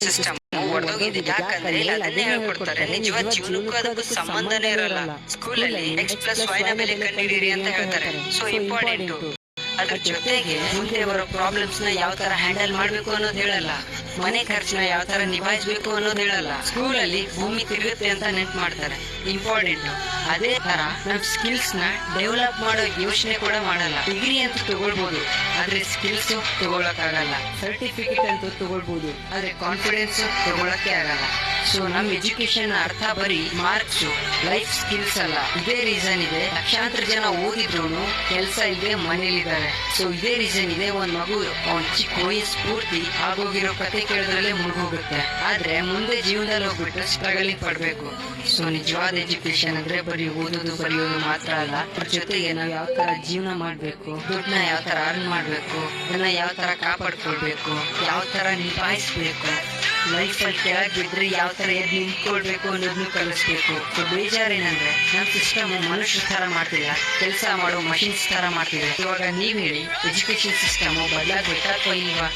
System ಒಡೆದೋಗಿದೆ. ಯಾಕಂದ್ರೆ ಇಲ್ಲಿ ಅದನ್ನೇ ಹೇಳ್ಕೊಡ್ತಾರೆ, ನಿಜವಾದ ಜೀವನಕ್ಕೂ ಅದಕ್ಕೂ ಸಂಬಂಧನೇ ಇರಲ್ಲ. ಸ್ಕೂಲಲ್ಲಿ X+Y ನ ಬೆಲೆ ಕಂಡುಹಿಡಿಯಿರಿ ಅಂತ ಹೇಳ್ತಾರೆ. So important. ಅದ್ರ ಜೊತೆಗೆ ಮುಂದೆ ಬರೋ ಪ್ರಾಬ್ಲಮ್ಸ್ ನ ಯಾವ ತರ ಹ್ಯಾಂಡಲ್ ಮಾಡ್ಬೇಕು ಅನ್ನೋದು ಹೇಳಲ್ಲ, ಮನೆ ಖರ್ಚನ್ನ ಯಾವ ತರ ನಿಭಾಯಿಸ್ಬೇಕು ಅನ್ನೋದು ಹೇಳಲ್ಲ. ಸ್ಕೂಲಲ್ಲಿ ಭೂಮಿ ತಿರುಗುತ್ತೆ ಅಂತ ನೆನ್ಪು ಮಾಡ್ತಾರೆ, ಇಂಪಾರ್ಟೆಂಟ್. ಅದೇ ತರ ನಮ್ ಸ್ಕಿಲ್ಸ್ ನ ಡೆವಲಪ್ ಮಾಡೋ ಯೋಚನೆ ಕೂಡ ಮಾಡಲ್ಲ. ಡಿಗ್ರಿ ಅಂತ ತಗೊಳ್ಬಹುದು, ಆದ್ರೆ ಸ್ಕಿಲ್ಸ್ ತಗೊಳಕ್ಕಾಗಲ್ಲ. ಸರ್ಟಿಫಿಕೇಟ್ ಅಂತ ತಗೊಳ್ಬಹುದು, ಆದ್ರೆ ಕಾನ್ಫಿಡೆನ್ಸ್ ತಗೊಳಕ್ಕೆ ಆಗಲ್ಲ. ಸೊ ನಮ್ ಎಜುಕೇಶನ್ ಅರ್ಥ ಬರೀ ಮಾರ್ಕ್ಸ್, ಲೈಫ್ ಸ್ಕಿಲ್ಸ್ ಅಲ್ಲ. ಇದೇ ರೀಸನ್ ಇದೆ ಲಕ್ಷಾಂತರ ಜನ ಓದಿದ್ರು ಕೆಲಸ ಇಲ್ಲದೆ ಮನೇಲಿದ್ದಾರೆ. ಸೊ ಇದೇ ರೀಸನ್ ಇದೆ ಒಂದ್ ಮಗು ಅವ್ನ್ ಚಿಕ್ಕ ವಯಸ್ಸು ಪೂರ್ತಿ ಆಗೋಗಿರೋ ಕತೆ ಕೇಳಿದ್ರಲ್ಲೇ ಮುಳುಗೋಗುತ್ತೆ. ಆದ್ರೆ ಮುಂದೆ ಜೀವನದಲ್ಲಿ ಹೋಗ್ಬಿಟ್ಟು ಸ್ಟ್ರಗಲಿಂಗ್ ಪಡ್ಬೇಕು. ಸೊ ನಿಜವಾದ ಎಜುಕೇಶನ್ ಅಂದ್ರೆ ಬರೀ ಓದೋದು ಬರೆಯೋದು ಮಾತ್ರ ಅಲ್ಲ, ಅದ್ರ ಜೊತೆಗೆ ನಾವ್ ಯಾವ ತರ ಜೀವನ ಮಾಡ್ಬೇಕು, ದುಡ್ಡನ್ನ ಯಾವ ತರ ಅರ್ನ್ ಮಾಡ್ಬೇಕು, ಅದನ್ನ ಯಾವ ತರ ಕಾಪಾಡ್ಕೊಳ್ಬೇಕು, ಯಾವ ತರ ನಿಭಾಯಿಸ್ಬೇಕು, ಲೈಫ್ ಅಲ್ಲಿ ಕೆಳಗ್ ಬಿದ್ರೆ ಯಾವ ತರ ಎದ್ದು ನಿಂತ್ಕೊಳ್ಬೇಕು ಅನ್ನೋದನ್ನು ಕಲಿಸ್ಬೇಕು. ಸೊ ಬೇಜಾರೇನಂದ್ರೆ ನಮ್ ಸಿಸ್ಟಮ್ ಮನುಷ್ಯರ ತರ ಮಾಡ್ತಿಲ್ಲ, ಕೆಲಸ ಮಾಡೋ ಮಷಿನ್ಸ್ ತರ ಮಾಡ್ತಿದೆ. ಇವಾಗ ನೀವ್ ಹೇಳಿ, ಎಜುಕೇಶನ್ ಸಿಸ್ಟಮ್ ಬದಲಾಗ್ಬೇಕಾ ಅಥವಾ ಇಲ್ವಾ?